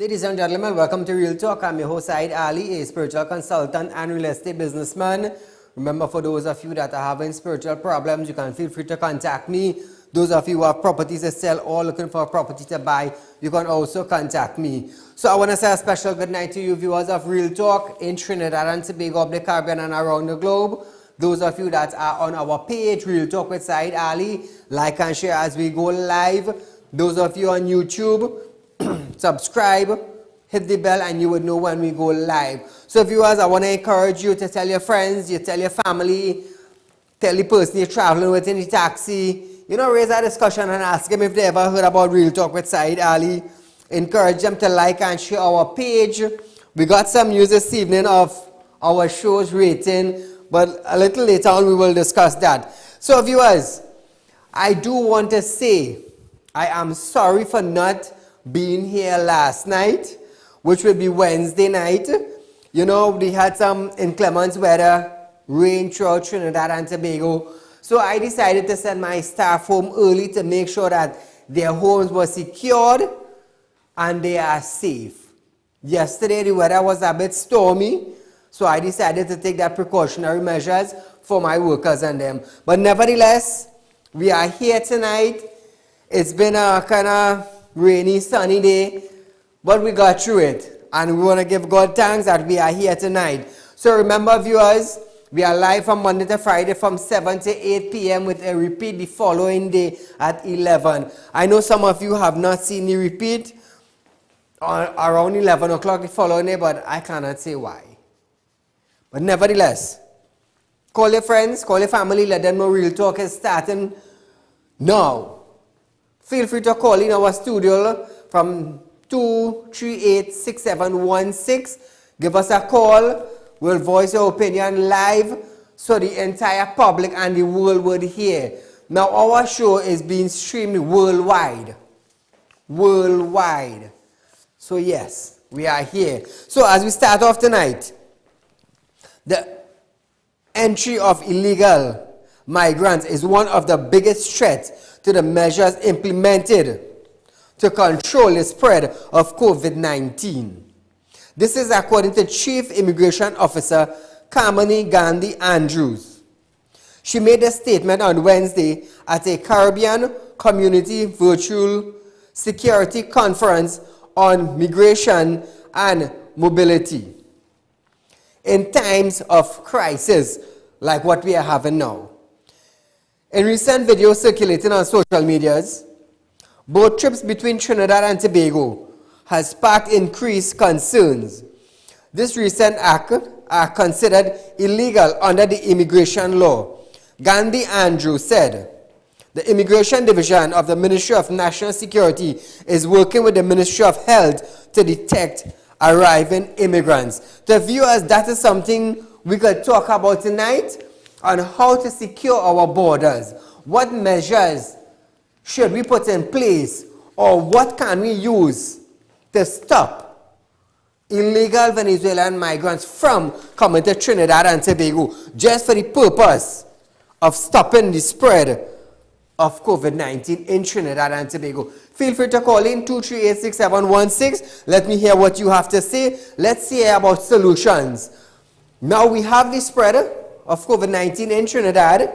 Ladies and gentlemen, welcome to Real Talk. I'm your host, Saieed Ali, a spiritual consultant and real estate businessman. Remember, for those of you that are having spiritual problems, you can feel free to contact me. Those of you who have properties to sell or looking for a property to buy, you can also contact me. So I want to say a special good night to you viewers of Real Talk in Trinidad and Tobago, of the Caribbean and around the globe. Those of you that are on our page, Real Talk with Saieed Ali, like and share as we go live. Those of you on YouTube, subscribe, hit the bell, and you would know when we go live. So viewers, I want to encourage you to tell your friends, you tell your family, tell the person you're traveling with in the taxi, raise a discussion and ask them if they ever heard about Real Talk with Saieed Ali. Encourage them to like and share our page. We got some news this evening of our show's rating, but a little later on we will discuss that. So viewers, I do want to say I am sorry for not being here last night, which will be Wednesday night. We had some inclement weather, rain throughout Trinidad and Tobago. So I decided to send my staff home early to make sure that their homes were secured and they are safe. Yesterday the weather was a bit stormy, so I decided to take that precautionary measures for my workers and them. But nevertheless, we are here tonight. It's been a kind of rainy, sunny day, but we got through it. And we want to give God thanks that we are here tonight. So remember, viewers, we are live from Monday to Friday from 7 to 8 p.m. with a repeat the following day at 11. I know some of you have not seen the repeat around 11 o'clock the following day, but I cannot say why. But nevertheless, call your friends, call your family, let them know Real Talk is starting now. Feel free to call in our studio from 238-6716. Give us a call. We'll voice your opinion live so the entire public and the world would hear. Now our show is being streamed worldwide. Worldwide. So yes, we are here. So as we start off tonight, the entry of illegal migrants is one of the biggest threats to the measures implemented to control the spread of COVID-19. This is according to Chief Immigration Officer Kamini Gandhi Andrews. She made a statement on Wednesday at a Caribbean Community Virtual Security Conference on Migration and Mobility. In times of crisis like what we are having now. In recent videos circulating on social medias, both trips between Trinidad and Tobago has sparked increased concerns. This recent act are considered illegal under the immigration law. Gandhi Andrews said, the Immigration Division of the Ministry of National Security is working with the Ministry of Health to detect arriving immigrants. To viewers, that is something we could talk about tonight on how to secure our borders. What measures should we put in place, or what can we use to stop illegal Venezuelan migrants from coming to Trinidad and Tobago just for the purpose of stopping the spread of COVID-19 in Trinidad and Tobago? Feel free to call in 238-6716. Let me hear what you have to say. Let's hear about solutions. Now we have the spread of COVID-19 in Trinidad.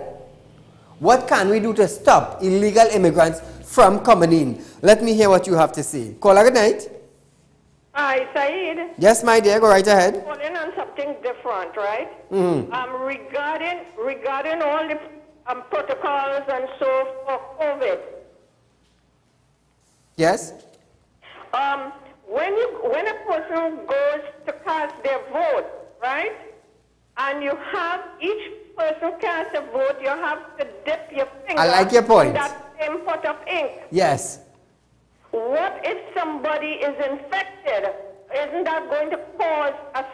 What can we do to stop illegal immigrants from coming in? Let me hear what you have to say. Caller, good night. Hi, Saeed. Yes, my dear, go right ahead. Calling on something different, right? Regarding all the protocols and so for COVID. Yes. When a person goes to cast their vote, right? And you have each person cast a vote, you have to dip your finger. I like your point. In that same pot of ink. Yes. What if somebody is infected? Isn't that going to cause a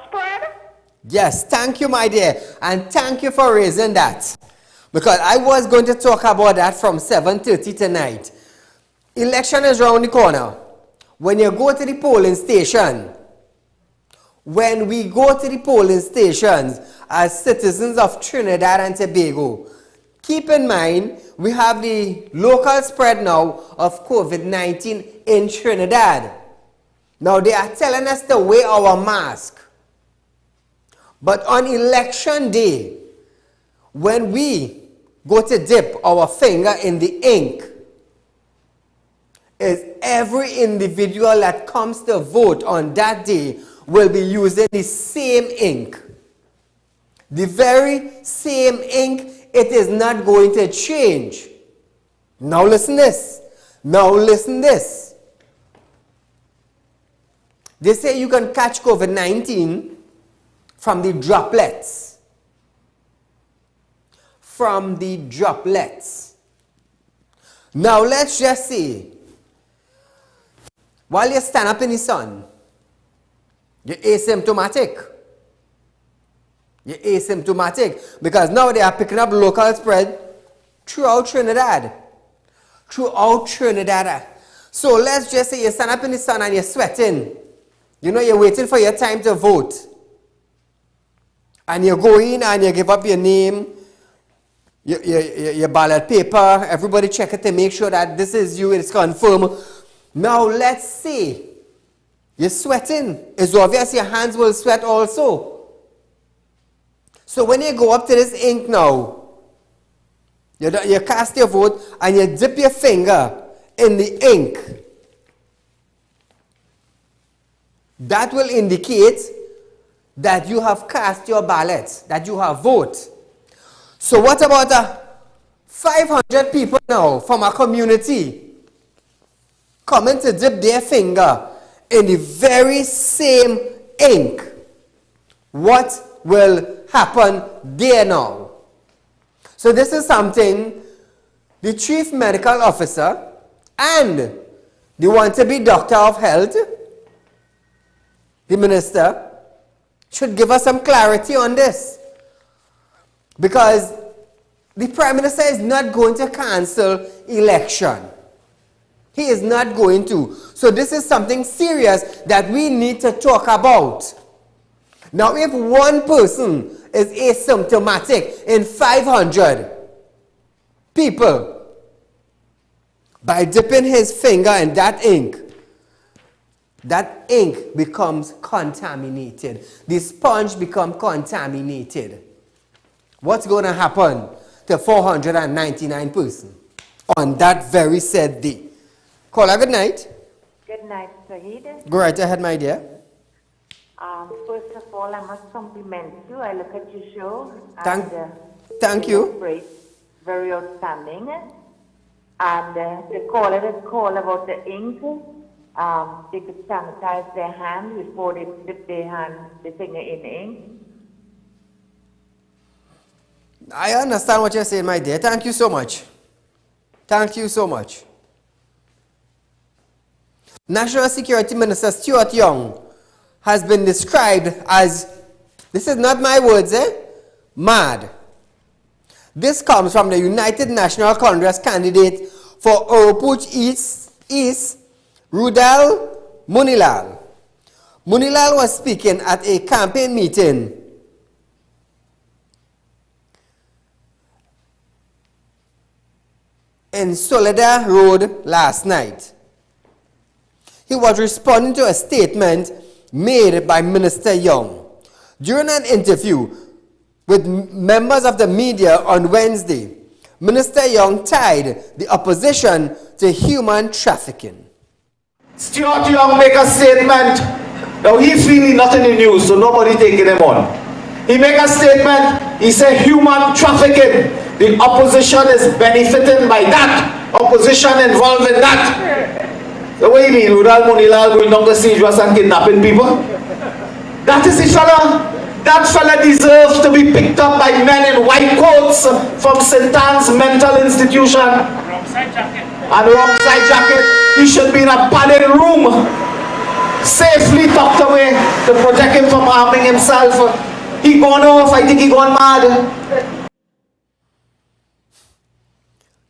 spread? Yes, thank you, my dear. And thank you for raising that. Because I was going to talk about that from 7:30 tonight. Election is around the corner. When you go to the polling station, when we go to the polling stations as citizens of Trinidad and Tobago, keep in mind, we have the local spread now of COVID-19 in Trinidad. Now they are telling us to wear our mask. But on election day, when we go to dip our finger in the ink, is every individual that comes to vote on that day will be using the same ink. The very same ink. It is not going to change. Now listen this. Now listen this. They say you can catch COVID-19 from the droplets. From the droplets. Now let's just say, while you stand up in the sun, you're asymptomatic. You're asymptomatic because now they are picking up local spread throughout Trinidad. Throughout Trinidad. So let's just say you stand up in the sun and you're sweating. You know, you're waiting for your time to vote. And you go in and you give up your name, your ballot paper, everybody check it to make sure that this is you, it's confirmed. Now let's say you're sweating. It's obvious your hands will sweat also. So when you go up to this ink now, you cast your vote and you dip your finger in the ink. That will indicate that you have cast your ballot, that you have voted. So what about 500 people now from our community coming to dip their finger in the very same ink? What will happen there now? So this is something the chief medical officer and the want-to-be doctor of health, the minister, should give us some clarity on this. Because the Prime Minister is not going to cancel election. He is not going to. So this is something serious that we need to talk about. Now, if one person is asymptomatic in 500 people, by dipping his finger in that ink becomes contaminated. The sponge becomes contaminated. What's going to happen to 499 persons on that very said day? Caller, good night. Good night, Saeed. Go right ahead, my dear. First of all, I must compliment you. I look at your show. Thank you. Great, very outstanding. And the caller that called about the ink, they could sanitize their hands before they dip their finger in the ink. I understand what you're saying, my dear. Thank you so much. Thank you so much. National Security Minister Stuart Young has been described as, this is not my words, mad. This comes from the United National Congress candidate for Oropouche East, Rudal Munilal. Munilal was speaking at a campaign meeting in Soledad Road last night. He was responding to a statement made by Minister Young. During an interview with members of the media on Wednesday, Minister Young tied the opposition to human trafficking. Stuart Young make a statement. Now he's really not in the news, so nobody taking him on. He make a statement, he said human trafficking. The opposition is benefiting by that. Opposition involved in that. So what do you mean, Rudal Munilal going down the siege and kidnapping people? That is the fella. That fella deserves to be picked up by men in white coats from St. Anne's mental institution. And a rucksack jacket. He should be in a padded room, safely tucked away to protect him from harming himself. He gone off, I think he gone mad.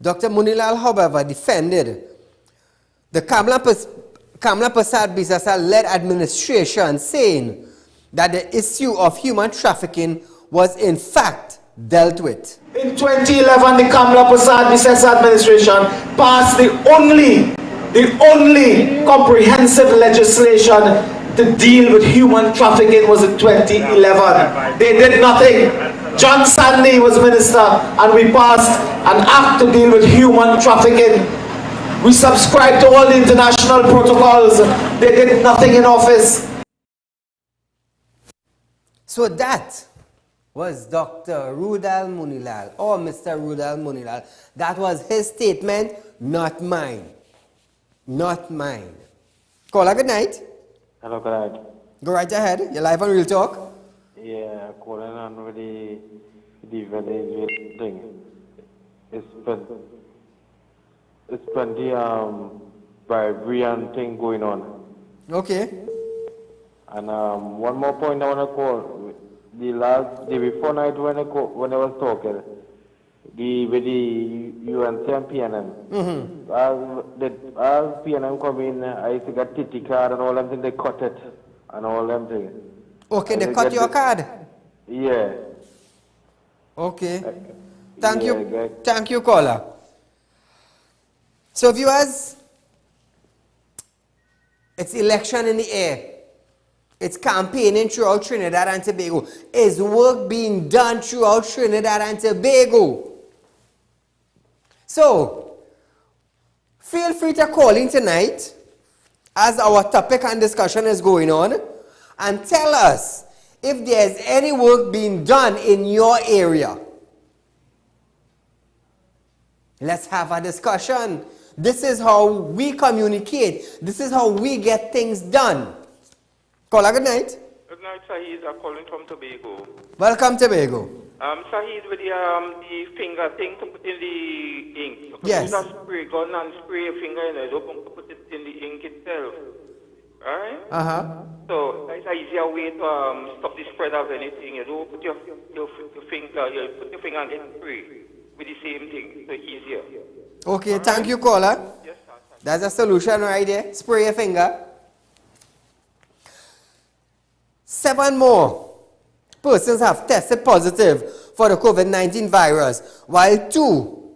Dr. Munilal, however, defended the Kamla Prasad Bisasa-led administration, saying that the issue of human trafficking was in fact dealt with. In 2011, the Kamla Prasad Bisasa administration passed the only the only comprehensive legislation to deal with human trafficking was in 2011. They did nothing. John Sandy was minister and we passed an act to deal with human trafficking. We subscribed to all the international protocols. They did nothing in office. So that was Dr. Rudal Munilal, or Mr. Rudal Munilal. That was his statement, not mine. Not mine. Caller, good night. Hello, good night. Go right ahead. You're live on Real Talk. Yeah, calling on with the Venezuela thing. It's plenty bribery and thing going on. Okay. And one more point I want to call. The before night when I was talking, with the UNC and PNM. As PNM come in, I used to get TT card and all them things, they cut it and all them things. Okay, they cut your card? Yeah. Okay. Thank you, caller. So viewers, it's election in the air. It's campaigning throughout Trinidad and Tobago. Is work being done throughout Trinidad and Tobago? So, feel free to call in tonight as our topic and discussion is going on and tell us if there's any work being done in your area. Let's have a discussion. This is how we communicate. This is how we get things done. Caller, good night. Good night, Saieed. I'm calling from Tobago. Welcome, Tobago. Saieed, with the finger thing to put in the ink. Yes. You just spray gun and spray your finger in it. Don't put it in the ink itself. Alright? So, that's an easier way to stop the spread of anything. You don't put your finger, you put your finger and hit spray with the same thing. So easier. Okay, thank you, caller. Yes, sir. That's a solution right there. Spray your finger. 7 more persons have tested positive for the COVID-19 virus, while 2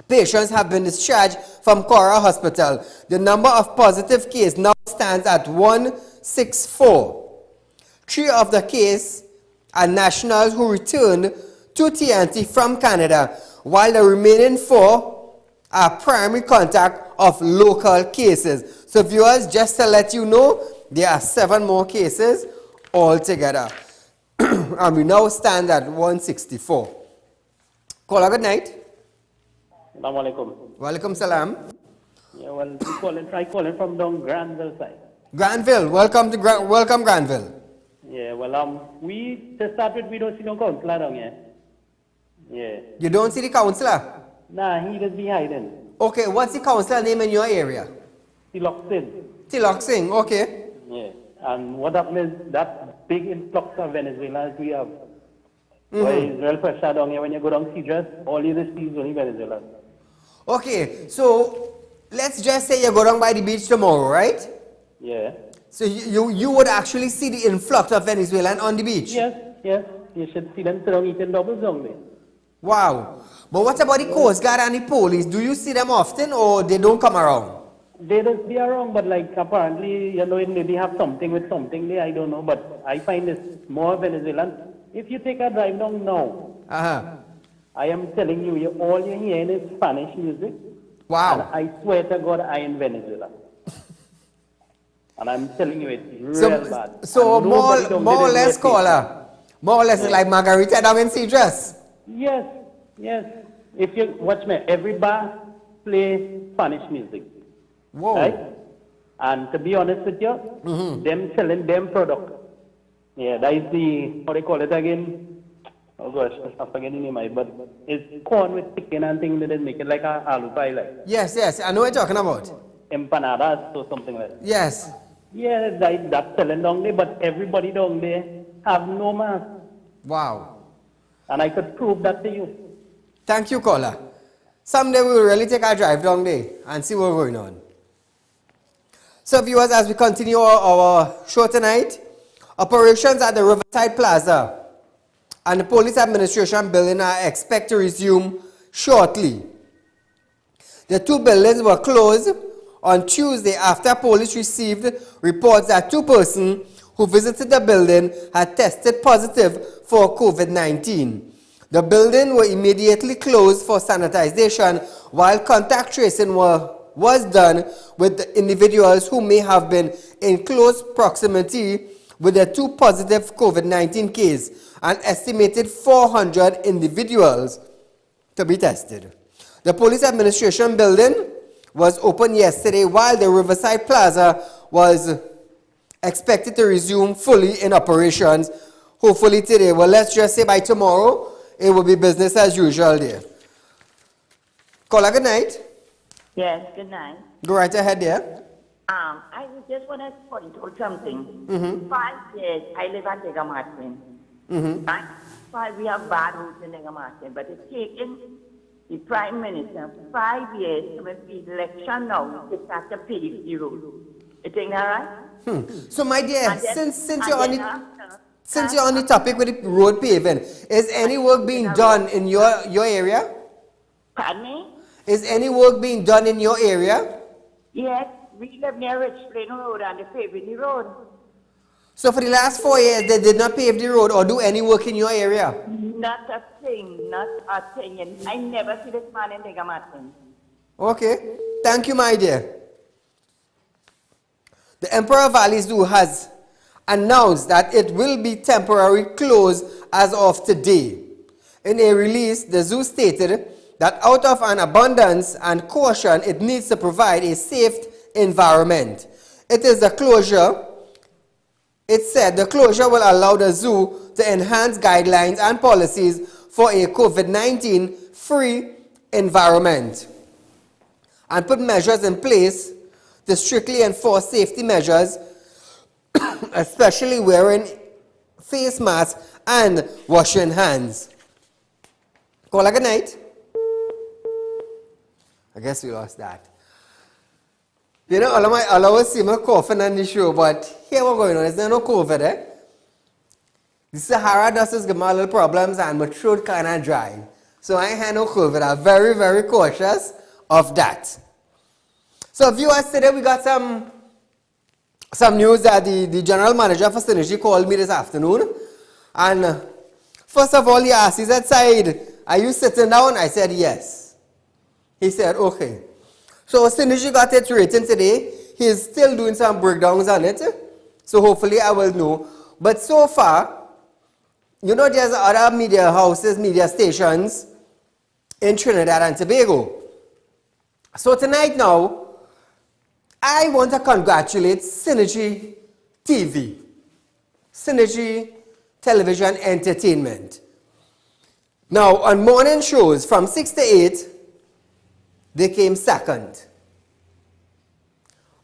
patients have been discharged from Cora Hospital. The number of positive cases now stands at 164. 3 of the cases are nationals who returned to TNT from Canada, while the remaining 4 are primary contact of local cases. So viewers, just to let you know, there are 7 more cases altogether. And we now stand at 164. Caller, good night. Assalamu alaikum. Welcome, salam. Yeah, well, try calling from down Granville side. Granville, welcome Granville. Yeah, well, we to start with, we don't see no counselor down here. Yeah. You don't see the counselor? Nah, he just be hiding. Okay, what's the counselor name in your area? Tilok Singh, okay. Yeah. And what happened is that big influx of Venezuelans we have. Where Israel pressure down here, when you go down Cedars, all you see is only Venezuelans. Okay, so let's just say you go down by the beach tomorrow, right? Yeah. So you would actually see the influx of Venezuelans on the beach? Yes. You should see them sitting eating doubles down there. Wow. But what about the Coast Guard and the police? Do you see them often or they don't come around? They don't be around, but like apparently, you know, it maybe have something with something there, I don't know. But I find this more Venezuelan. If you take a drive down now, I am telling you, all you're hearing is Spanish music. Wow. And I swear to God, I am Venezuela. And I'm telling you, it's real bad. So more or less, caller. More or less like Margarita down in Cedars. Yes. If you watch me, every bar play Spanish music. Whoa. Right? And to be honest with you, them selling them product. Yeah, that is the, how they call it again? Oh gosh, I'm forgetting the name, but it's corn with chicken and things that they make it like a aloo pie like. Yes, I know what you're talking about. Empanadas or something like that. Yes. Yeah, that's selling down there, but everybody down there have no mask. Wow. And I could prove that to you. Thank you, caller. Someday we will really take a drive down there and see what's going on. So viewers, as we continue our show tonight, operations at the Riverside Plaza and the Police Administration building are expected to resume shortly. The 2 buildings were closed on Tuesday after police received reports that 2 persons who visited the building had tested positive for COVID-19. The building was immediately closed for sanitization while contact tracing was done with the individuals who may have been in close proximity with the 2 positive COVID-19 cases, an estimated 400 individuals to be tested. The police administration building was open yesterday while the Riverside Plaza was expected to resume fully in operations, hopefully today. Well, let's just say by tomorrow, it will be business as usual there. Caller, good night. Yes, good night. Go right ahead there. I just want to point out something. 5 years, I live at Nega Martin. We have bad roads in Nega Martin, but it's taken the Prime Minister 5 years to make the election now to start to pave the road. You think that right? So, my dear, since you're on the topic with the road paving, is any work being done in your area? Pardon me? Is any work being done in your area? Yes, we live near Rich Plain Road and they're paving the road. So for the last 4 years, they did not pave the road or do any work in your area? Not a thing, not a thing. And I never see this man in Nega Martin. Okay. Thank you, my dear. The Emperor Valley Zoo has announced that it will be temporarily closed as of today. In a release, the zoo stated that out of an abundance and caution, it needs to provide a safe environment. It said the closure will allow the zoo to enhance guidelines and policies for a COVID-19 free environment and put measures in place to strictly enforce safety measures, especially wearing face masks and washing hands. Caller, good night. I guess we lost that. You know, all of us see me coughing on the show, but here what's going on. There's no COVID, eh? The Sahara dust is giving me a little problems and my throat kind of dry. So I ain't had no COVID. I'm very, very cautious of that. So viewers, today we got some news that the general manager for Synergy called me this afternoon. And first of all, he asked, he said, Saeed, are you sitting down? I said, yes. He said, okay. So Synergy got its rating today. He's still doing some breakdowns on it. So hopefully I will know. But so far, you know, there's other media houses, media stations in Trinidad and Tobago. So tonight now, I want to congratulate Synergy TV, Synergy Television Entertainment. Now, on morning shows from 6 to 8, they came second.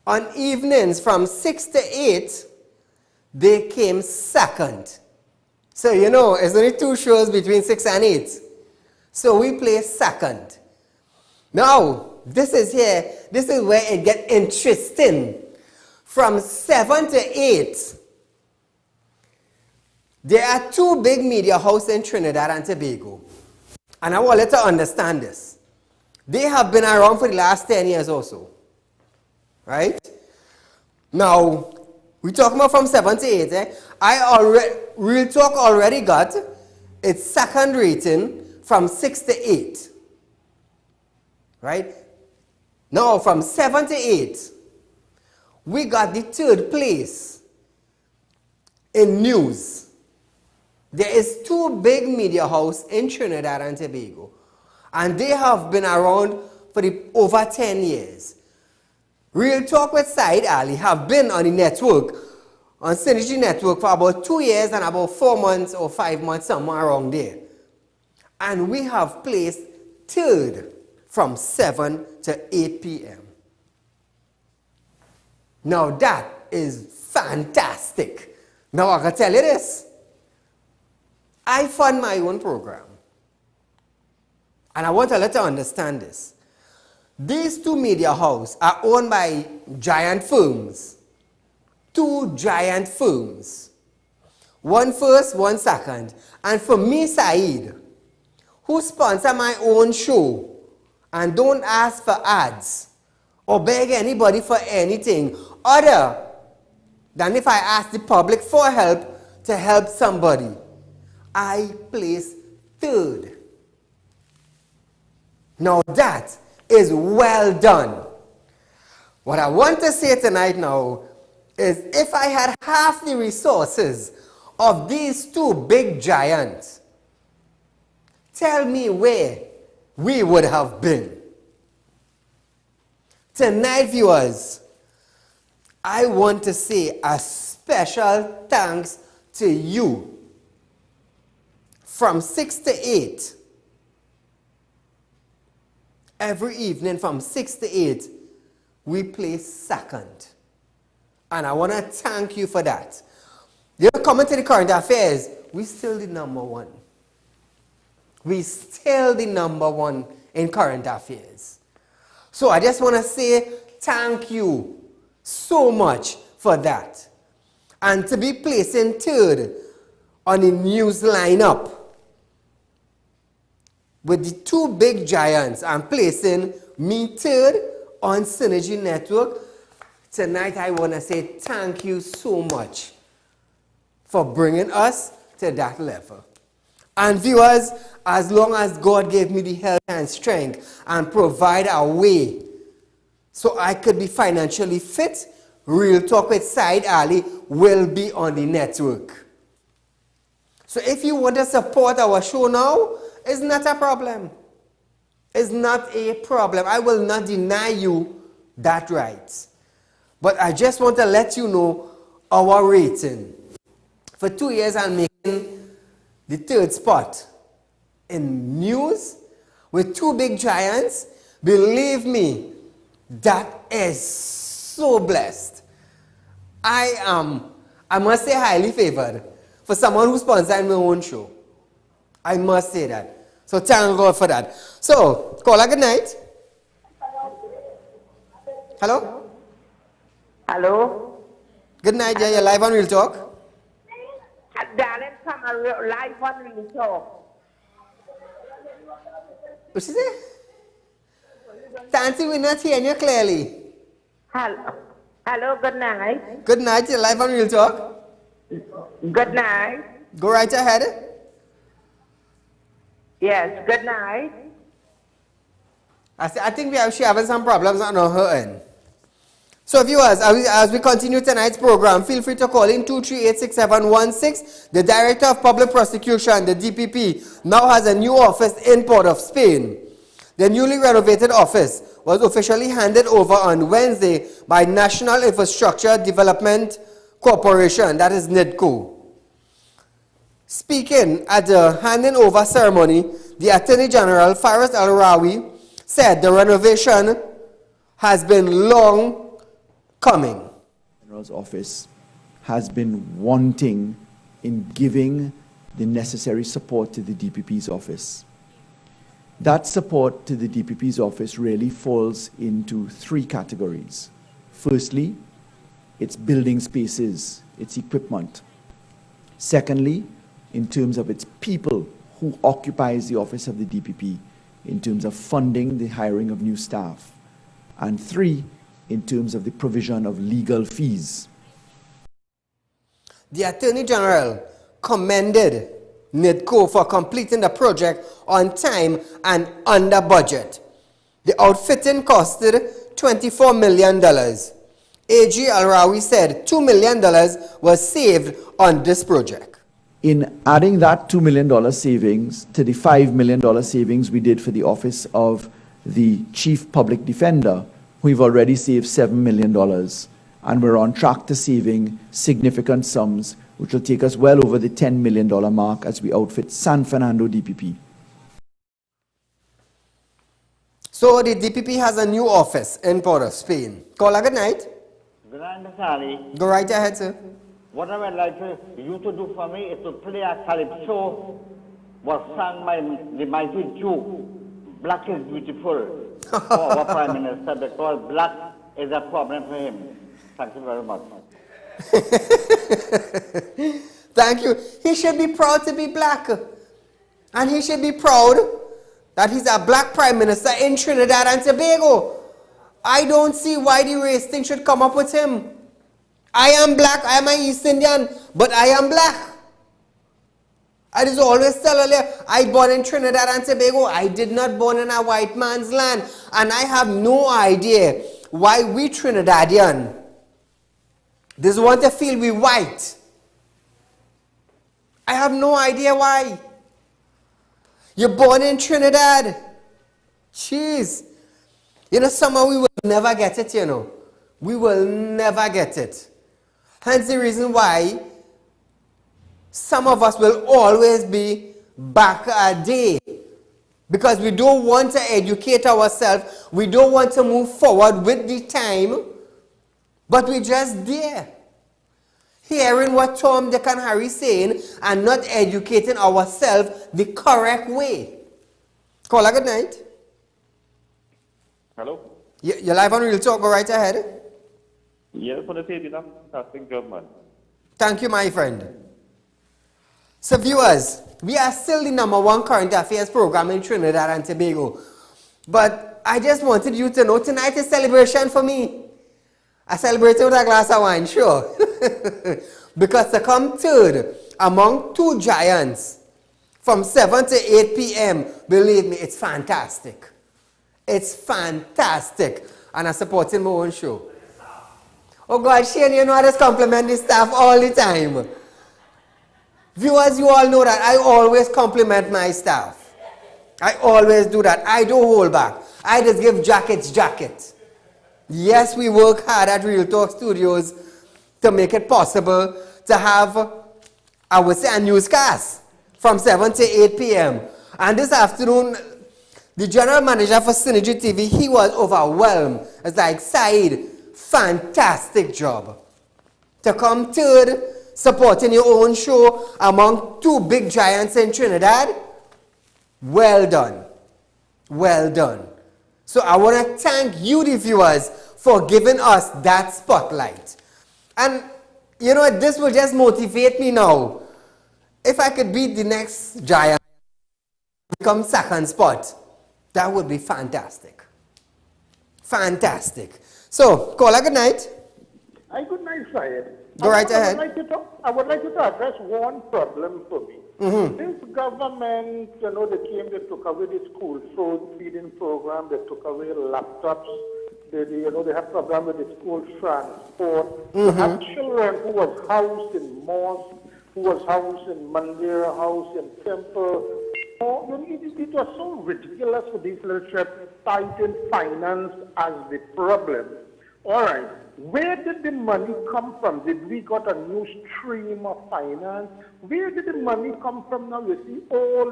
On evenings from 6 to 8, they came second. So, you know, it's only 2 shows between 6 and 8. So we placed second. Now, this is where it gets interesting. From 7 to 8, there are 2 big media houses in Trinidad and Tobago. And I want you to understand this. They have been around for the last 10 years or so. Right? Now, we're talking about from 7 to 8. Real Talk already got its second rating from 6 to 8. Right? Now, from 7 to 8, we got the 3rd place in news. There is 2 big media houses in Trinidad and Tobago. And they have been around for over 10 years. Real Talk with Saieed Ali have been on the network, on Synergy Network, for about 2 years and about 4 months or 5 months, somewhere around there. And we have placed 3rd from 7 to 8 p.m. Now that is fantastic. Now I can tell you this. I fund my own program. And I want to let you understand this. These 2 media houses are owned by giant firms. 2 giant firms. One first, one second. And for me, Saeed, who sponsor my own show and don't ask for ads or beg anybody for anything other than if I ask the public for help to help somebody. I place third. Now that is well done. What I want to say tonight now is if I had half the resources of these two big giants, tell me where we would have been. Tonight, viewers, I want to say a special thanks to you. From 6 to 8, every evening from 6 to 8, we play second. And I want to thank you for that. You're coming to the current affairs, we still the number one. We still the number one in current affairs. So I just want to say thank you so much for that. And to be placing third on the news lineup with the two big giants and placing me third on Synergy Network, tonight I want to say thank you so much for bringing us to that level. And viewers, as long as God gave me the health and strength and provide a way so I could be financially fit, Real Talk with Saieed Ali will be on the network. So if you want to support our show now, it's not a problem. It's not a problem. I will not deny you that right. But I just want to let you know our rating. For 2 years, I'm making the third spot in news with two big giants. Believe me, that is so blessed. I must say, highly favored for someone who sponsored my own show. I must say that. So thank God for that. So, caller, good night. Hello? Hello? Good night, yeah, you're live on Real Talk. Darling, come live on Real Talk. What she say? Tanti, we're not hearing you clearly. Hello, good night. Good night, you're live on Real Talk. Good night. Go right ahead. Yes, good night. I think she's having some problems on her end. So viewers, as we continue tonight's program, feel free to call in 238-6716. The Director of Public Prosecution, the DPP, now has a new office in Port of Spain. The newly renovated office was officially handed over on Wednesday by National Infrastructure Development Corporation, that is NIDCO. Speaking at the handing over ceremony, the Attorney General, Saieed Ali, said the renovation has been long coming. The General's office has been wanting in giving the necessary support to the DPP's office. That support to the DPP's office really falls into three categories. Firstly, its building spaces, its equipment. Secondly, in terms of its people who occupies the office of the DPP, in terms of funding the hiring of new staff. And three, in terms of the provision of legal fees. The Attorney General commended NIDCO for completing the project on time and under budget. The outfitting costed $24 million. AG Al-Rawi said $2 million was saved on this project. In adding that $2 million savings to the $5 million savings we did for the office of the Chief Public Defender, we've already saved $7 million. And we're on track to saving significant sums, which will take us well over the $10 million mark as we outfit San Fernando DPP. So the DPP has a new office in Port of Spain. Caller, good night. Good night, Mr. Ali. Go right ahead, sir. What I would like you to do for me is to play a calypso was sung by the mighty Jew. Black is beautiful for our Prime Minister because black is a problem for him. Thank you very much. Thank you. He should be proud to be black. And he should be proud that he's a black Prime Minister in Trinidad and Tobago. I don't see why the race thing should come up with him. I am black, I am an East Indian, but I am black. I just always tell earlier, I born in Trinidad and Tobago. I did not born in a white man's land. And I have no idea why we Trinidadian just want to feel we white. I have no idea why. You're born in Trinidad. Jeez. You know, somehow we will never get it, you know. We will never get it. Hence the reason why some of us will always be back a day. Because we don't want to educate ourselves. We don't want to move forward with the time. But we're just there. Hearing what Tom, Dick, and Harry saying and not educating ourselves the correct way. Caller, good night. Hello? You're live on Real Talk. Go right ahead. Yes, for the sake of fantastic job, man. Thank you, my friend. So viewers, we are still the #1 current affairs program in Trinidad and Tobago. But I just wanted you to know tonight is celebration for me. I celebrated with a glass of wine, sure. Because to come third among two giants from 7 to 8 p.m., believe me, it's fantastic. It's fantastic. And I'm supporting my own show. Oh God, Shane, you know I just compliment the staff all the time. Viewers, you all know that I always compliment my staff. I always do that. I don't hold back. I just give jackets. Yes, we work hard at Real Talk Studios to make it possible to have, I would say, a newscast from 7 to 8 p.m. And this afternoon, the general manager for Synergy TV, he was overwhelmed. It's like, Saeed, fantastic job. To come third, supporting your own show among two big giants in Trinidad, well done. Well done. So I want to thank you, the viewers, for giving us that spotlight. And, you know, this will just motivate me now. If I could beat the next giant, become second spot, that would be fantastic. Fantastic. So, caller, good night. Hi, good night, Saeed. Go right ahead. I would like you to address one problem for me. This government, you know, they came, they took away the school food feeding program, they took away laptops, you know, they have program with the school transport. They have children who was housed in mosque, who was housed in mandir, housed in temple. Oh, it was so ridiculous for these little trips, citing finance as the problem. All right. Where did the money come from? Did we got a new stream of finance? Where did the money come from now? You see all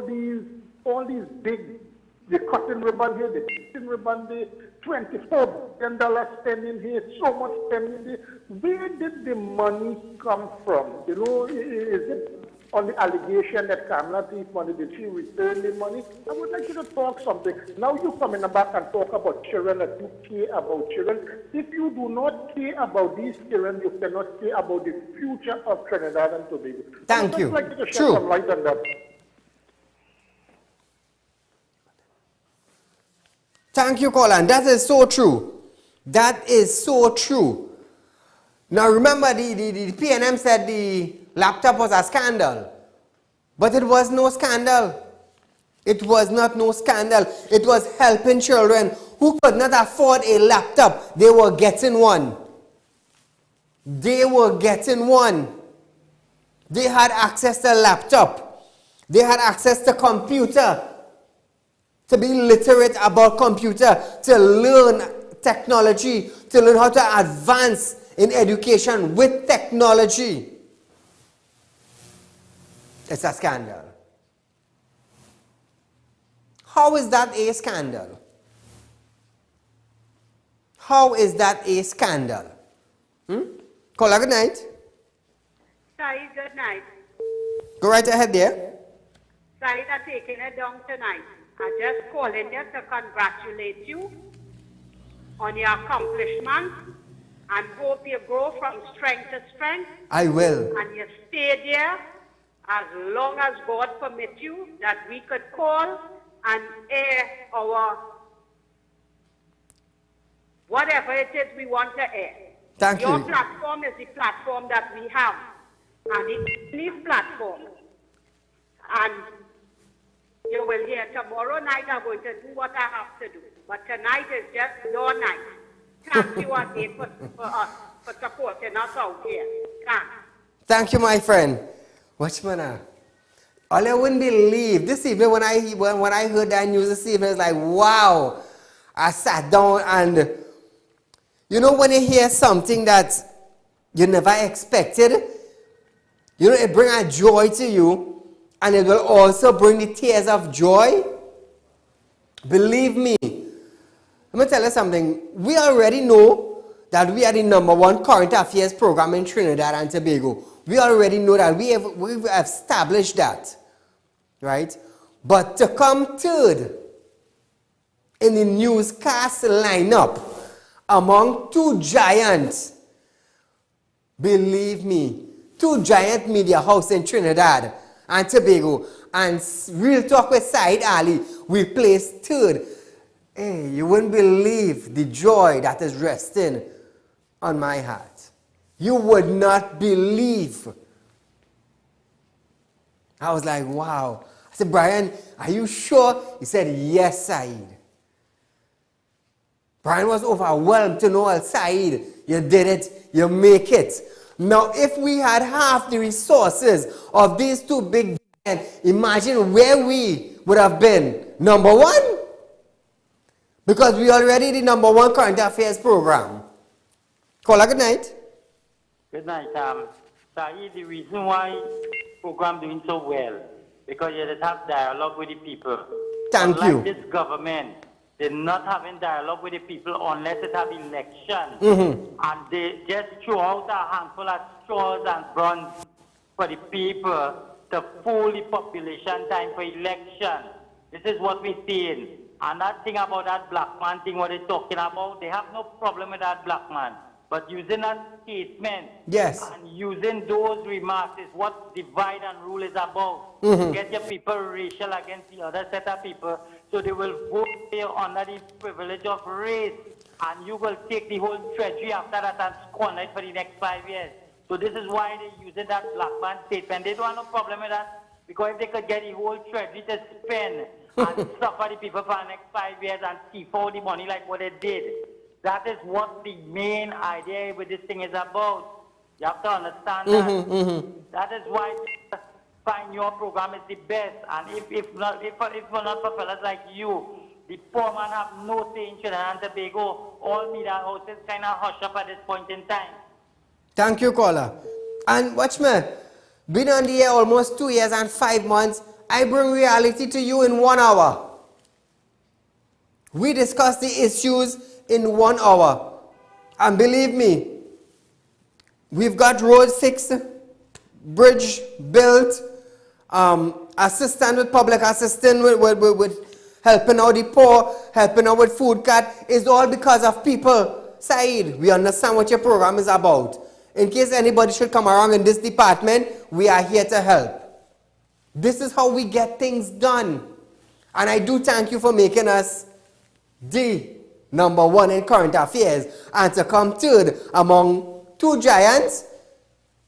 these big, the cotton ribbon here, the cotton ribbon there, $24 billion spending here, so much spending there. Where did the money come from? You know, is it on the allegation that Kamala thief money, did she return the money? I would like you to talk something. Now you come in the back and talk about children, that you care about children. If you do not care about these children, you cannot care about the future of Trinidad and Tobago. Thank you. I would like you to shed True. some light on that. Thank you, Colin. That is so true. That is so true. Now remember, the PNM said the laptop was a scandal. But it was no scandal. It was not no scandal. It was helping children who could not afford a laptop. They were getting one. They were getting one. They had access to a laptop. They had access to computer. To be literate about computer. To learn technology. To learn how to advance in education with technology. It's a scandal. How is that a scandal? How is that a scandal? Caller, good night. Saeed, good night. Go right ahead there. Saeed, I'm taking it down tonight. I'm just calling you to congratulate you on your accomplishments and hope you grow from strength to strength. I will. And you stay there as long as God permits you, that we could call and air our whatever it is we want to air. Thank Your you. platform is the platform that we have. And it's this platform. And you will hear tomorrow night I'm going to do what I have to do. But tonight is just your night. Thank you again for supporting us out here. Thanks. Thank you, my friend. Watchman, all I wouldn't believe this evening when I heard that news this evening, it's like, wow. I sat down and, you know, when you hear something that you never expected, you know, it brings a joy to you, and it will also bring the tears of joy. Believe me. Let me tell you something. We already know that we are the #1 current affairs program in Trinidad and Tobago. We already know that. We've established that. Right? But to come third in the newscast lineup among two giants, believe me, two giant media houses in Trinidad and Tobago, and Real Talk with Saieed Ali, we placed third. Hey, you wouldn't believe the joy that is resting on my heart. You would not believe. I was like, wow. I said, Brian, are you sure? He said, yes, Saieed. Brian was overwhelmed to know, Saieed, you did it, you make it. Now, if we had half the resources of these two big giants, imagine where we would have been. #1? Because we already the #1 current affairs program. Caller, good night. Good night, Saieed, the reason why program doing so well, because you just have dialogue with the people. Thank you. Unlike this government, they're not having dialogue with the people unless it have election. And they just throw out a handful of straws and bronze for the people to fool the population time for election. This is what we're seeing. And that thing about that black man thing, what they're talking about, they have no problem with that black man. But using that statement and using those remarks is what divide and rule is about. Get your people racial against the other set of people, so they will vote under the privilege of race, and you will take the whole treasury after that and squander it for the next 5 years. So this is why they're using that black man statement. They don't have no problem with that, because if they could get the whole treasury to spend and suffer the people for the next 5 years and thief out the money like what they did. That is what the main idea with this thing is about. You have to understand that. That is why find your program is the best. And if we're not for fellas like you, the poor man have no say in Trinidad and Tobago. All media houses kind of hush up at this point in time. Thank you, caller. And watch me. Been on the air almost 2 years and 5 months. I bring reality to you in 1 hour. We discuss the issues in 1 hour. And believe me, we've got road fixed, bridge built, assistant with public assistant with helping out the poor, helping out with food cart. It's all because of people. Saieed, we understand what your program is about. In case anybody should come around in this department, we are here to help. This is how we get things done. And I do thank you for making us the #1 in current affairs, and to come third among two giants.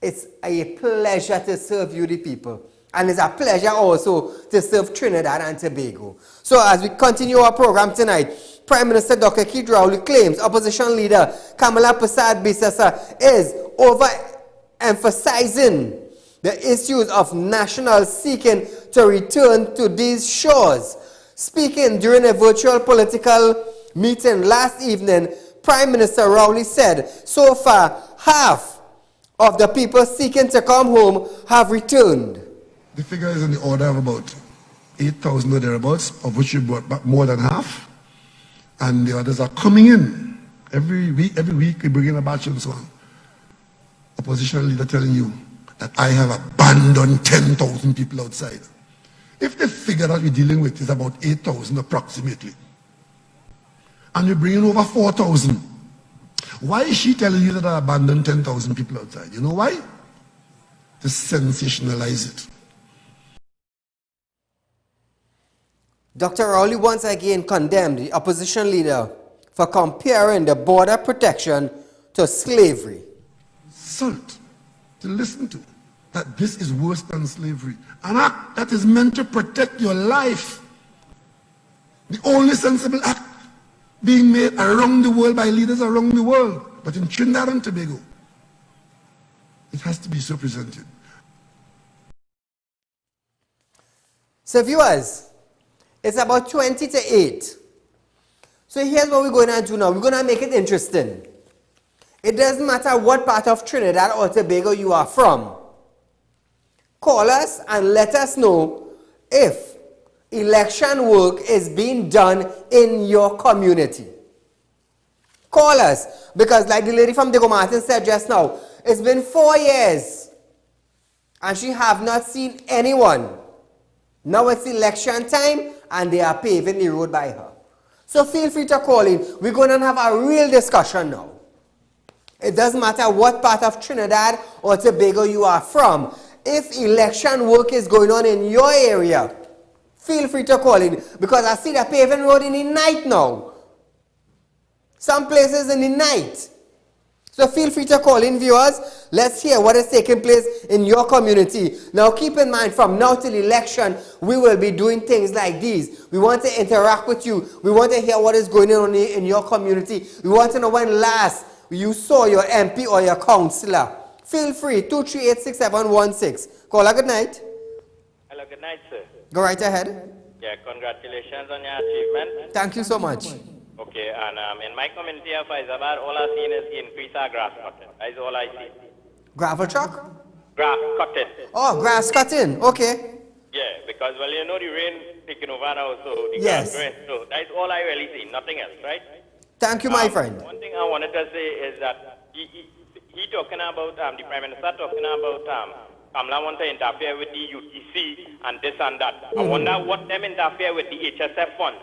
It's a pleasure to serve you, the people, and it's a pleasure also to serve Trinidad and Tobago. So as we continue our program tonight, Prime Minister Dr. Keith Rowley claims opposition leader Kamala Persad-Bissessar is overemphasizing the issues of nationals seeking to return to these shores. Speaking during a virtual political meeting last evening, Prime Minister Rowley said, so far, half of the people seeking to come home have returned. The figure is in the order of about 8,000 or thereabouts, of which we brought back more than half. And the others are coming in. Every week we bring in a batch and so on. Opposition leader telling you that I have abandoned 10,000 people outside. If the figure that we're dealing with is about 8,000 approximately, and you're bringing over 4,000, why is she telling you that I abandoned 10,000 people outside? You know why? To sensationalize it. Dr. Rowley once again condemned the opposition leader for comparing the border protection to slavery. Insult to listen to that this is worse than slavery. An act that is meant to protect your life. The only sensible act being made around the world by leaders around the world. But in Trinidad and Tobago, it has to be so presented. So viewers, it's about 20 to 8. So here's what we're going to do now. We're going to make it interesting. It doesn't matter what part of Trinidad or Tobago you are from. Call us and let us know if election work is being done in your community. Call us, because like the lady from Diego Martin said just now, it's been 4 years and she have not seen anyone. Now it's election time and they are paving the road by her. So feel free to call in. We're going to have a real discussion now. It doesn't matter what part of Trinidad or Tobago you are from. If election work is going on in your area, feel free to call in, because I see the paving road in the night now. Some places in the night. So feel free to call in, viewers. Let's hear what is taking place in your community. Now keep in mind, from now till election, we will be doing things like these. We want to interact with you. We want to hear what is going on in your community. We want to know when last you saw your MP or your councillor. Feel free, 238-6716. Caller, good night. Hello, good night, sir. Go right ahead. Yeah, congratulations on your achievement. Thank you so much. Okay, and in my community of Faizabad, all I've seen is increase our grass cutting. That is all I see. Gravel truck? Grass cutting. Oh, grass cutting. Okay. Yeah, because, well, you know, the rain taking over now, so the Yes. grass growing. So that is all I really see, nothing else, right? Thank you, my friend. One thing I wanted to say is that he talking about, the Prime Minister talking about Kamala want to interfere with the UTC and this and that. I wonder what them interfere with the HSF fund.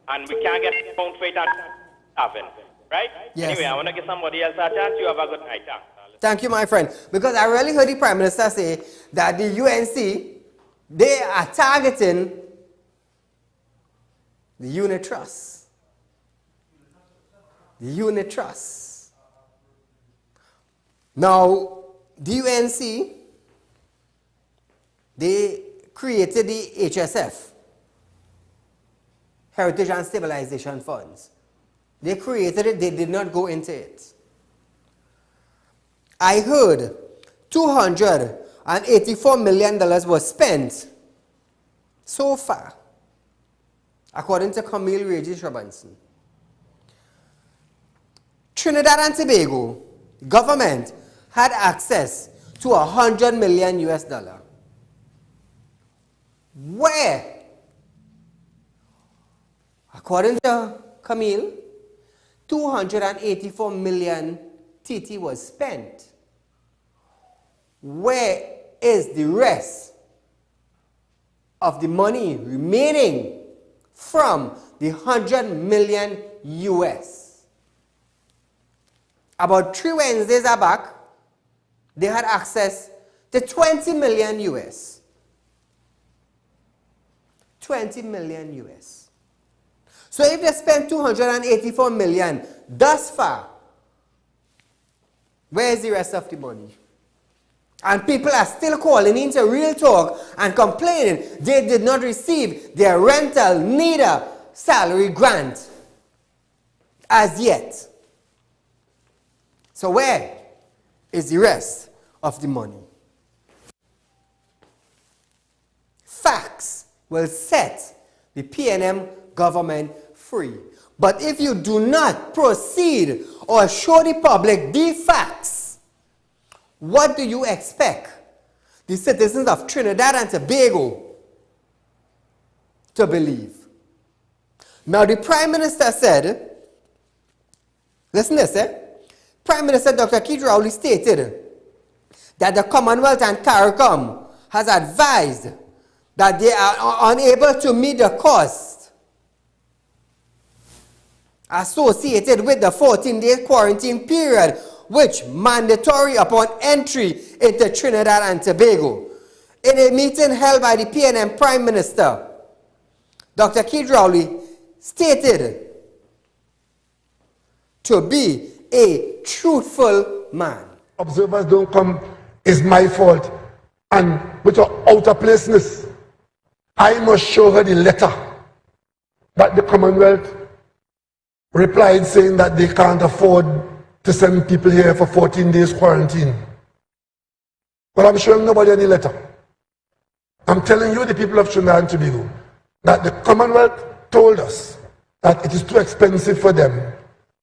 And we can't get pound for it and happen, right? Yes. Anyway, I want to give somebody else a chance. You have a good night. Thank you, my friend. Because I really heard the Prime Minister say that the UNC, they are targeting the unit trust. The unit trust. Now, the UNC, they created the HSF, Heritage and Stabilization Funds. They created it, they did not go into it. I heard $284 million was spent so far, according to Camille Regis Robinson. Trinidad and Tobago government had access to $100 million US. Where? According to Camille, 284 million TT was spent. Where is the rest of the money remaining from the 100 million US? About 3 Wednesdays back, they had access to 20 million US. 20 million US. So if they spend 284 million thus far, where is the rest of the money? And people are still calling into Real Talk and complaining they did not receive their rental neither salary grant as yet. So where is the rest of the money? Facts will set the PNM government free. But if you do not proceed or show the public the facts, what do you expect the citizens of Trinidad and Tobago to believe? Now the Prime Minister said, listen to this, Prime Minister Dr. Keith Rowley stated that the Commonwealth and CARICOM has advised that they are unable to meet the cost associated with the 14-day quarantine period, which mandatory upon entry into Trinidad and Tobago. In a meeting held by the PNM Prime Minister, Dr. Keith Rowley stated to be a truthful man. Observers don't come is my fault. And with her outer placeness, I must show her the letter that the Commonwealth replied saying that they can't afford to send people here for 14 days quarantine. But I'm showing nobody any letter. I'm telling you, the people of Trinidad and Tobago, that the Commonwealth told us that it is too expensive for them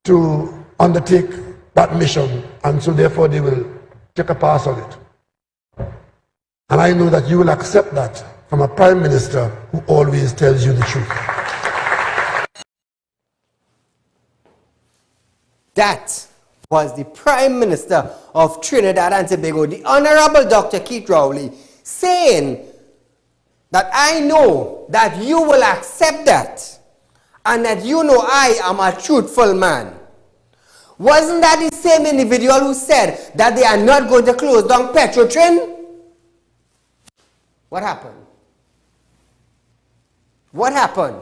to undertake that mission, and so therefore they will take a pass on it. And I know that you will accept that from a Prime Minister who always tells you the truth. That was the Prime Minister of Trinidad and Tobago, the Honorable Dr. Keith Rowley, saying that I know that you will accept that and that you know I am a truthful man. Wasn't that the same individual who said that they are not going to close down Petrotrin? What happened? What happened?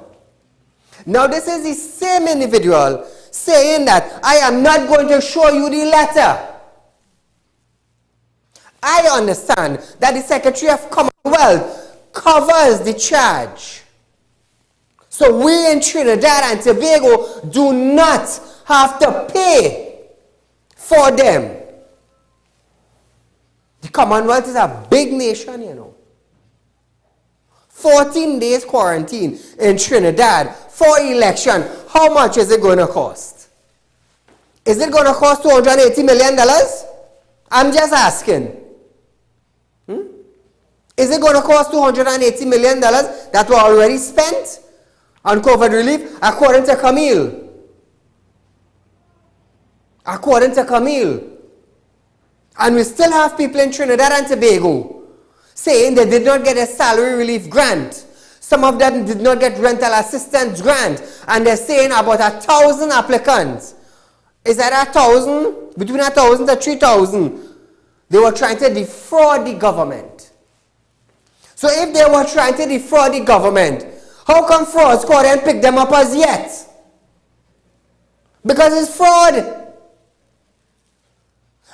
Now this is the same individual saying that I am not going to show you the letter. I understand that the Secretary of Commonwealth covers the charge. So we in Trinidad and Tobago do not have to pay for them. The Commonwealth is a big nation, you know. 14 days quarantine in Trinidad for election. How much is it going to cost? Is it going to cost $280 million? I'm just asking. Is it going to cost $280 million that were already spent on COVID relief? According to Camille. According to Camille. And we still have people in Trinidad and Tobago saying they did not get a salary relief grant. Some of them did not get rental assistance grant. And they're saying about 1,000 applicants. Is that 1,000? Between 1,000 to 3,000. They were trying to defraud the government. So if they were trying to defraud the government, how come Fraud Squad didn't pick them up as yet? Because it's fraud.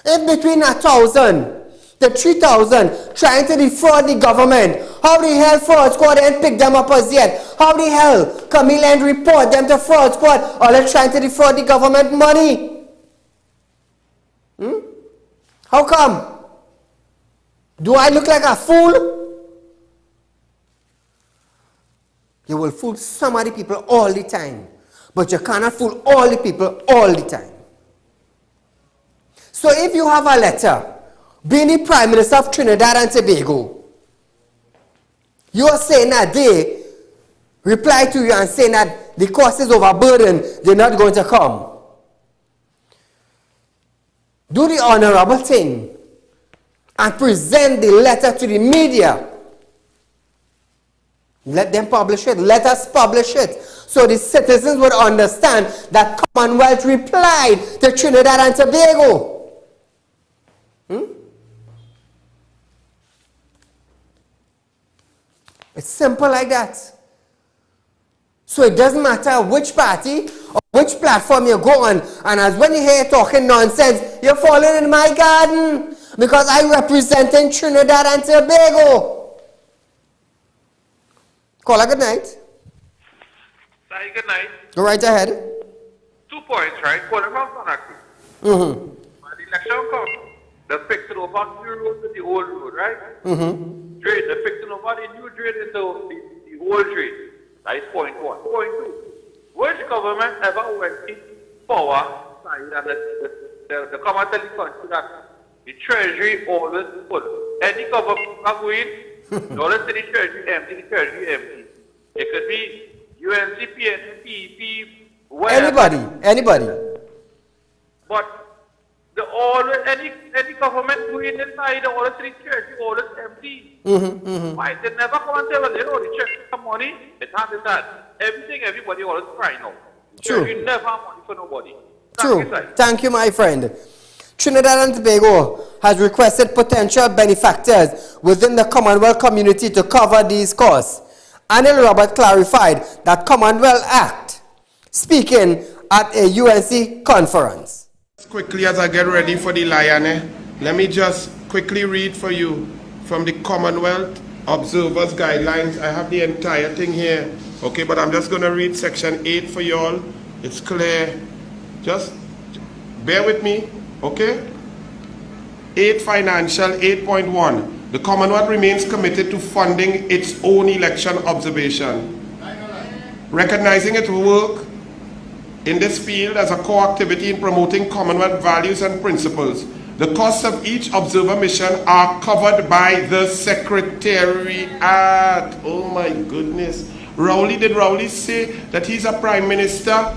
If between 1,000 to 3,000 trying to defraud the government, how the hell Fraud Squad didn't pick them up as yet? How the hell Camille and report them to Fraud Squad, or they're trying to defraud the government money? How come? Do I look like a fool? You will fool some of the people all the time, but you cannot fool all the people all the time. So if you have a letter, being the Prime Minister of Trinidad and Tobago, you are saying that they reply to you and saying that the cost is overburdened, they're not going to come. Do the honorable thing and present the letter to the media. Let them publish it. Let us publish it. So the citizens would understand that Commonwealth replied to Trinidad and Tobago. It's simple like that. So it doesn't matter which party or which platform you go on, and as when you hear talking nonsense, you're falling in my garden because I represent Trinidad and Tobago. Call a good night. Say good night. Go right ahead. 2 points, right? Calling from Conakry. When the election comes, they're fixing over the new road to the old road, right? Drain, they're fixing over the new drain into the old drain. That is point 1. Point 2. Which government ever went in power side and the comment tell the country that the treasury always full? Any government that go in, you always see the treasury empty, the treasury empty. It could be UNC, PNP, whatever. Anybody. But the always any government who in inside the always see the treasury always empty. Why? They never come and say, well, the treasury have money, it has that. Everything, everybody always crying out. True. You never have money for nobody. True. Thank you, my friend. Trinidad and Tobago has requested potential benefactors within the Commonwealth community to cover these costs. Anil Robert clarified that Commonwealth Act, speaking at a UNC conference. Quickly as I get ready for the lion, let me just quickly read for you from the Commonwealth Observers Guidelines. I have the entire thing here, okay, but I'm just going to read section 8 for you all. It's clear. Just bear with me, okay? 8 financial, 8.1. The Commonwealth remains committed to funding its own election observation, recognizing its work in this field as a core activity in promoting Commonwealth values and principles. The costs of each observer mission are covered by the Secretariat. Oh my goodness. Did Rowley say that he's a prime minister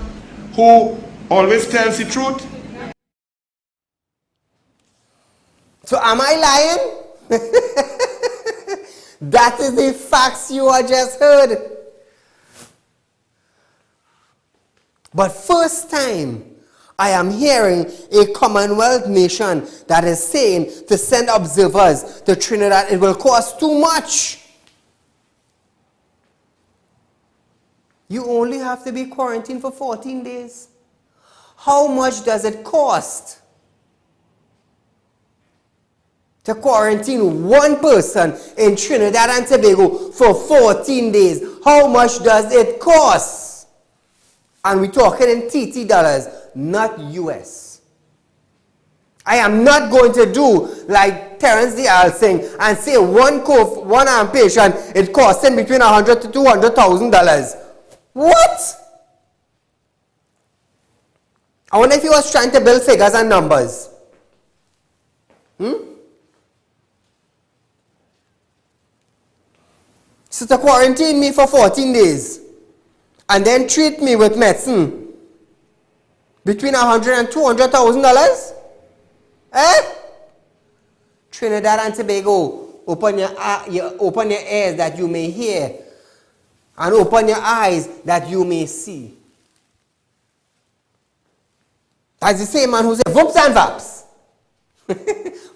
who always tells the truth? So am I lying? That is the facts you have just heard. But first time I am hearing a Commonwealth nation that is saying to send observers to Trinidad, it will cost too much. You only have to be quarantined for 14 days. How much does it cost to quarantine one person in Trinidad and Tobago for 14 days? How much does it cost? And we're talking in TT dollars, not US. I am not going to do like Terence Dial saying and say one patient, it costs him between $100,000 to $200,000. What? I wonder if he was trying to build figures and numbers. So to quarantine me for 14 days and then treat me with medicine between $100,000 and $200,000? Eh? Trinidad and Tobago, open your ears that you may hear and open your eyes that you may see. That's the same man who said, Vups and Vaps.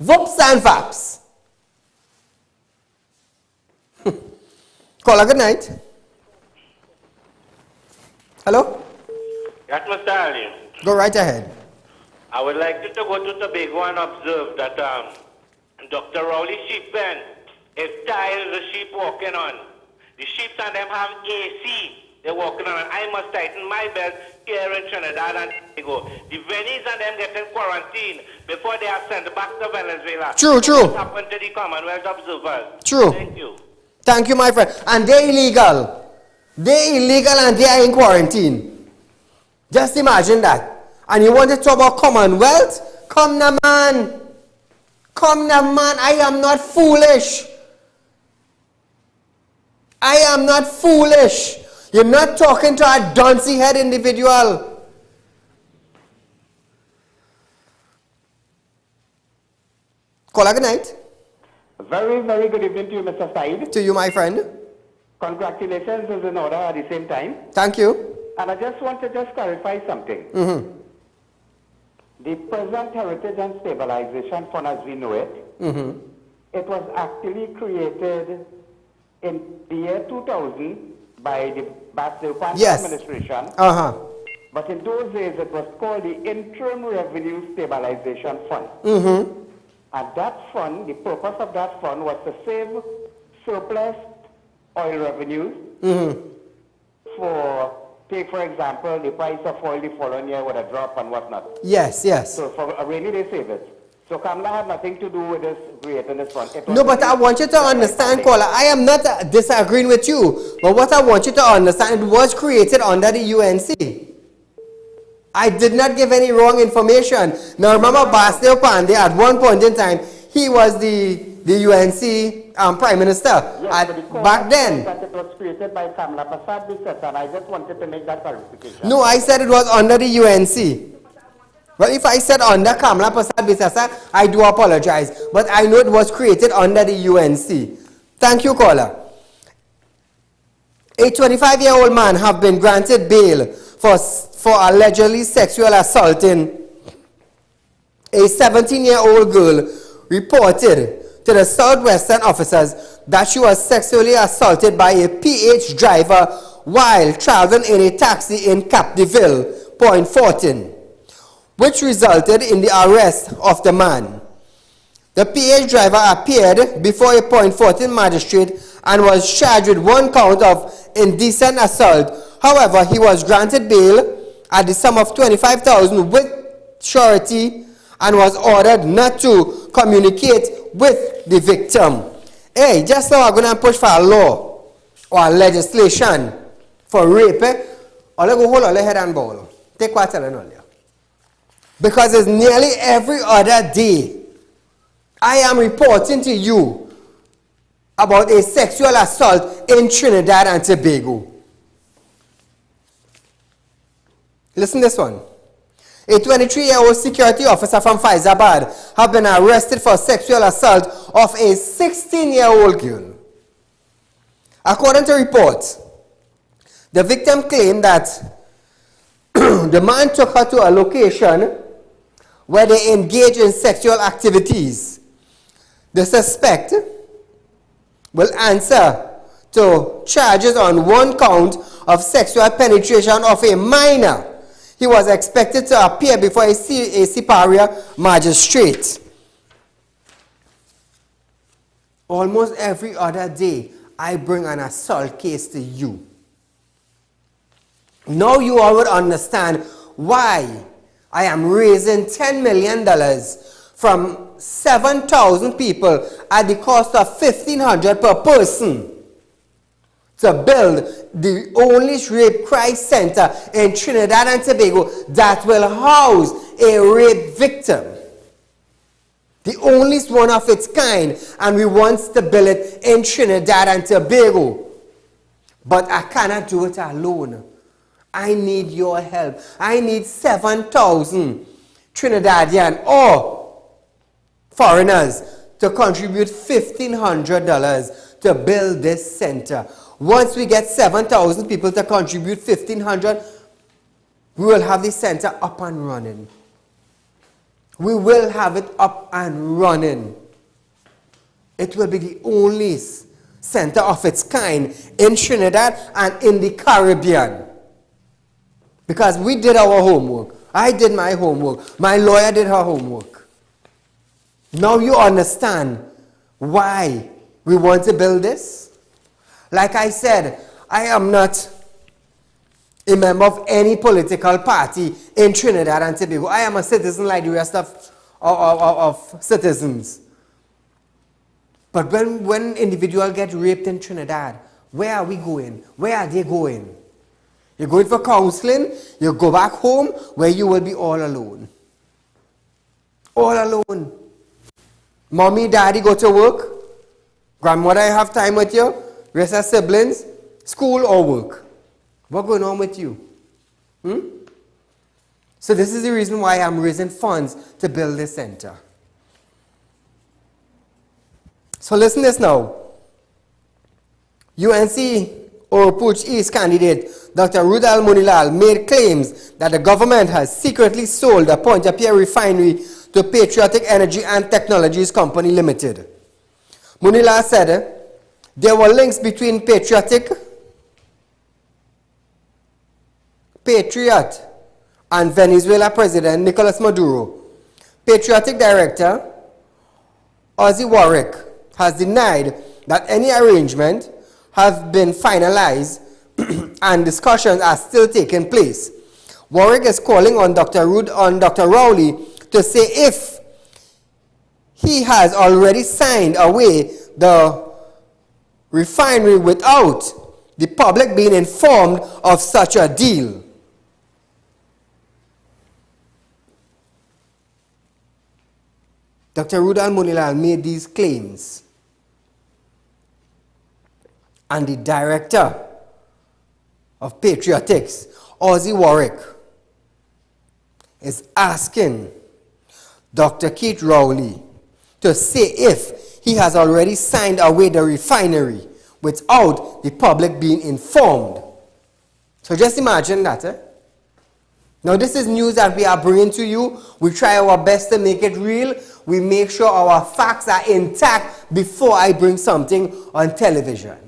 Vups and Vaps. Caller, good night. Hello? Yes, Mr. Ali. Go right ahead. I would like you to go to Tobago and observe that Dr. Rowley sheep pen is tiles the sheep walking on. The sheep and them have AC they're walking on. And I must tighten my belt here in Trinidad and Tobago. The Venice and them getting quarantined before they are sent back to Venezuela. True. What happened to the Commonwealth observers? True. Thank you. Thank you, my friend. And they're illegal. They're illegal and they are in quarantine. Just imagine that. And you want to talk about Commonwealth? Come now, man. Come now, man. I am not foolish. I am not foolish. You're not talking to a duncy head individual. Caller, good night. Very, very good evening to you, Mr. Said. To you, my friend. Congratulations is in order at the same time. Thank you. And I just want to clarify something. The present Heritage and Stabilization Fund as we know it, it was actually created in the year 2000 by the Basil-Pan administration. But in those days it was called the Interim Revenue Stabilization Fund. And that fund, the purpose of that fund was to save surplus oil revenues for, take for example, the price of oil the following year would have dropped and whatnot. Yes. So for a rainy day save it. So Kamala had nothing to do with this creating this fund. No, but I want you to understand, caller, I am not disagreeing with you. But what I want you to understand, it was created under the UNC. I did not give any wrong information. Now remember Basil Pandey, at one point in time, he was the UNC Prime Minister. Yes, back then. That it was created by Kamala Prasad Bisset, and I just wanted to make that clarification. No, I said it was under the UNC. Well, if I said under Kamala Prasad Bisset, I do apologize. But I know it was created under the UNC. Thank you, caller. A 25-year-old man have been granted bail for allegedly sexual assaulting a 17-year-old girl. Reported to the Southwestern officers that she was sexually assaulted by a PH driver while traveling in a taxi in Capdeville .14, which resulted in the arrest of the man. The PH driver appeared before a .14 magistrate and was charged with 1 count of indecent assault. However, he was granted bail at the sum of $25,000 with surety and was ordered not to communicate with the victim. Hey, just now I'm going to push for a law or legislation for rape. All I go hold all the head and ball. Take what I'm telling you. Because it's nearly every other day I am reporting to you about a sexual assault in Trinidad and Tobago. Listen to this one. A 23-year-old security officer from Faizabad has been arrested for sexual assault of a 16-year-old girl. According to reports, the victim claimed that the man took her to a location where they engaged in sexual activities. The suspect will answer to charges on 1 count of sexual penetration of a minor. He was expected to appear before a superior magistrate. Almost every other day, I bring an assault case to you. Now you all would understand why I am raising $10 million from 7,000 people at the cost of $1,500 per person to build the only rape crisis center in Trinidad and Tobago that will house a rape victim. The only one of its kind, and we want to build it in Trinidad and Tobago. But I cannot do it alone. I need your help. I need 7,000 Trinidadian or foreigners to contribute $1,500 to build this center. Once we get 7,000 people to contribute $1,500, we will have the center up and running. We will have it up and running. It will be the only center of its kind in Trinidad and in the Caribbean. Because we did our homework. I did my homework. My lawyer did her homework. Now you understand why we want to build this? Like I said, I am not a member of any political party in Trinidad and Tobago. I am a citizen like the rest of citizens. But when individuals get raped in Trinidad, where are we going? Where are they going? You're going for counseling, you go back home where you will be all alone. All alone. Mommy, daddy go to work. Grandmother, I have time with you. Rest of siblings, school or work. What's going on with you? So this is the reason why I'm raising funds to build this center. So listen to this now. UNC Oropouche East candidate Dr. Rudal Munilal made claims that the government has secretly sold the Point-a-Pierre refinery to Patriotic Energy and Technologies Company Limited. Munilal said there were links between Patriot and Venezuela President Nicolas Maduro. Patriotic Director Ozzy Warwick has denied that any arrangement have been finalized and discussions are still taking place. Warwick is calling on Dr. Rowley to say if he has already signed away the refinery without the public being informed of such a deal. Dr. Rudal Munilal made these claims. And the director of Patriotics, Ozzy Warwick, is asking Dr. Keith Rowley to say if he has already signed away the refinery without the public being informed. So just imagine that. Now this is news that we are bringing to you. We try our best to make it real. We make sure our facts are intact before I bring something on television.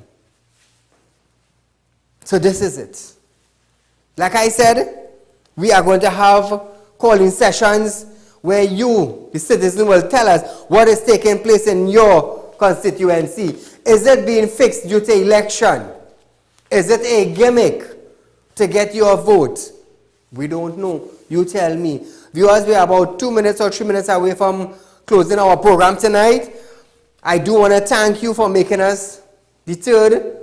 So this is it. Like I said, we are going to have calling sessions where you, the citizen, will tell us what is taking place in your constituency. Is it being fixed due to election? Is it a gimmick to get your vote? We don't know. You tell me. Viewers, we are about 2 minutes or 3 minutes away from closing our program tonight. I do want to thank you for making us the third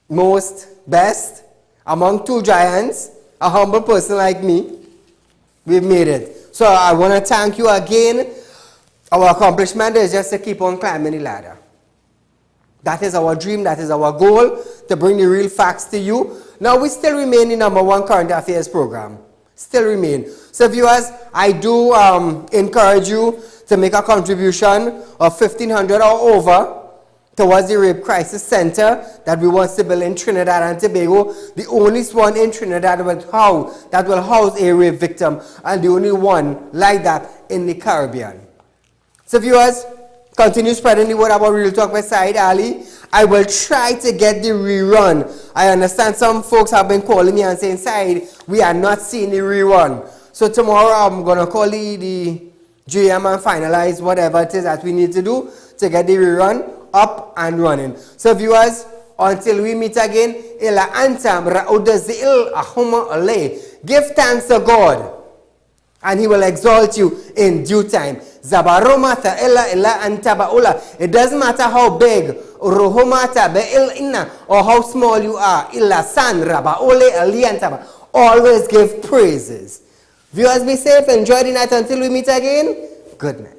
most best among two giants. A humble person like me, we've made it. So I want to thank you again. Our accomplishment is just to keep on climbing the ladder. That is our dream, that is our goal, to bring the real facts to you. Now we still remain the #1 current affairs program. Still remain. So viewers, I do encourage you to make a contribution of $1,500 or over towards the Rape Crisis Center that we want to build in Trinidad and Tobago, the only one in Trinidad that will house a rape victim, and the only one like that in the Caribbean. So viewers, continue spreading the word about Real Talk by Saieed Ali. I will try to get the rerun. I understand some folks have been calling me and saying, Saieed, we are not seeing the rerun. So tomorrow I'm going to call the GM and finalize whatever it is that we need to do to get the rerun up and running. So viewers, until we meet again, give thanks to God and he will exalt you in due time. It doesn't matter how big or how small you are. Always give praises. Viewers, be safe. Enjoy the night until we meet again. Good night.